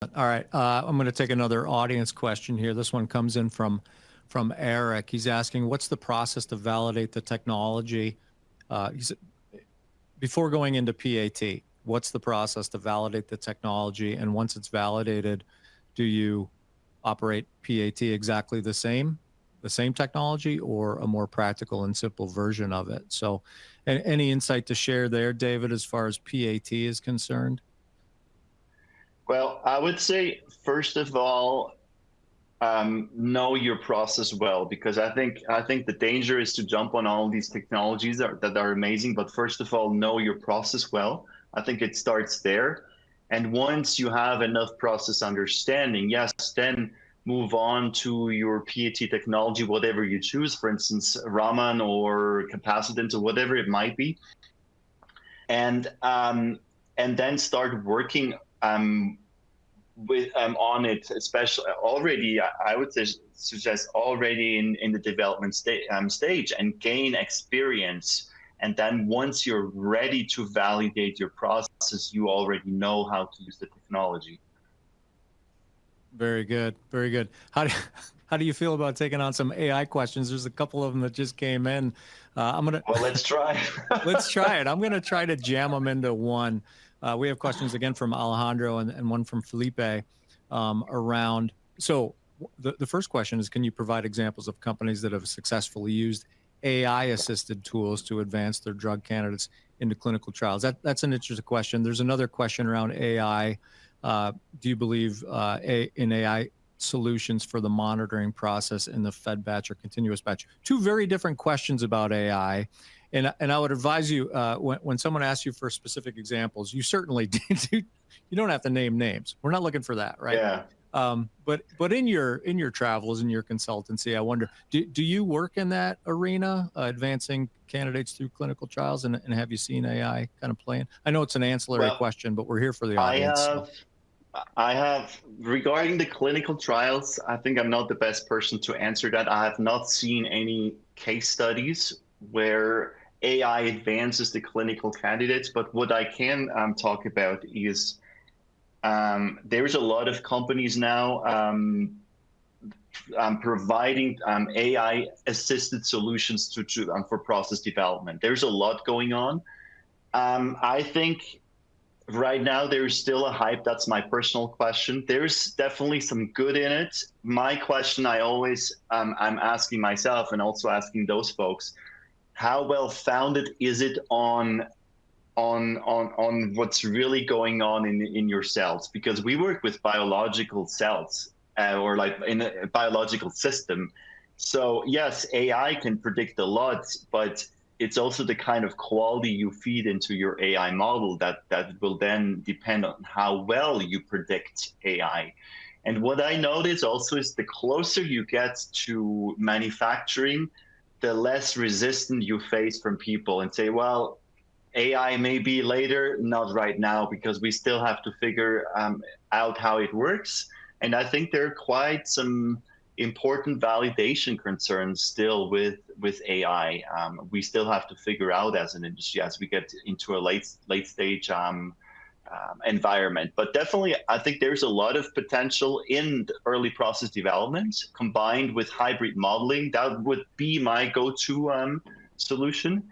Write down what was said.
All right, I'm going to take another audience question here. This one comes in from Eric. He's asking, what's the process to validate the technology? Before going into PAT, what's the process to validate the technology? And once it's validated, do you operate PAT exactly the same technology, or a more practical and simple version of it? So, any insight to share there, David, as far as PAT is concerned? Well, I would say, first of all, know your process well, because I think the danger is to jump on all these technologies that are amazing. But first of all, know your process well. I think it starts there. And once you have enough process understanding, yes, then move on to your PAT technology, whatever you choose, for instance, Raman or capacitance or whatever it might be. And then start working on it, especially already. I would suggest already in the development stage, and gain experience. And then once you're ready to validate your process, you already know how to use the technology. Very good, very good. How do you feel about taking on some AI questions? There's a couple of them that just came in. Well, let's try. Let's try it. I'm gonna try to jam them into one. We have questions again from Alejandro and one from Felipe around. So the first question is, can you provide examples of companies that have successfully used AI-assisted tools to advance their drug candidates into clinical trials? That's an interesting question. There's another question around AI. Do you believe in AI solutions for the monitoring process in the fed batch or continuous batch? Two very different questions about AI. And I would advise you, when someone asks you for specific examples, you certainly you don't have to name names. We're not looking for that, right? Yeah. But in your travels, in your consultancy, I wonder, do you work in that arena, advancing candidates through clinical trials, and have you seen AI kind of playing? I know it's an ancillary question, but we're here for the audience. I have, regarding the clinical trials, I think I'm not the best person to answer that. I have not seen any case studies where AI advances the clinical candidates, but what I can talk about is there's a lot of companies now providing AI-assisted solutions for process development. There's a lot going on. I think right now there's still a hype. That's my personal question. There's definitely some good in it. My question I always I'm asking myself, and also asking those folks, how well founded is it on what's really going on in your cells? Because we work with biological cells, or like in a biological system. So yes, AI can predict a lot, but it's also the kind of quality you feed into your AI model that will then depend on how well you predict AI. And what I notice also is the closer you get to manufacturing, the less resistant you face from people, and say, well, AI may be later, not right now, because we still have to figure out how it works. And I think there are quite some important validation concerns still with AI. We still have to figure out as an industry as we get into a late stage environment. But definitely, I think there's a lot of potential in the early process development combined with hybrid modeling. That would be my go-to solution.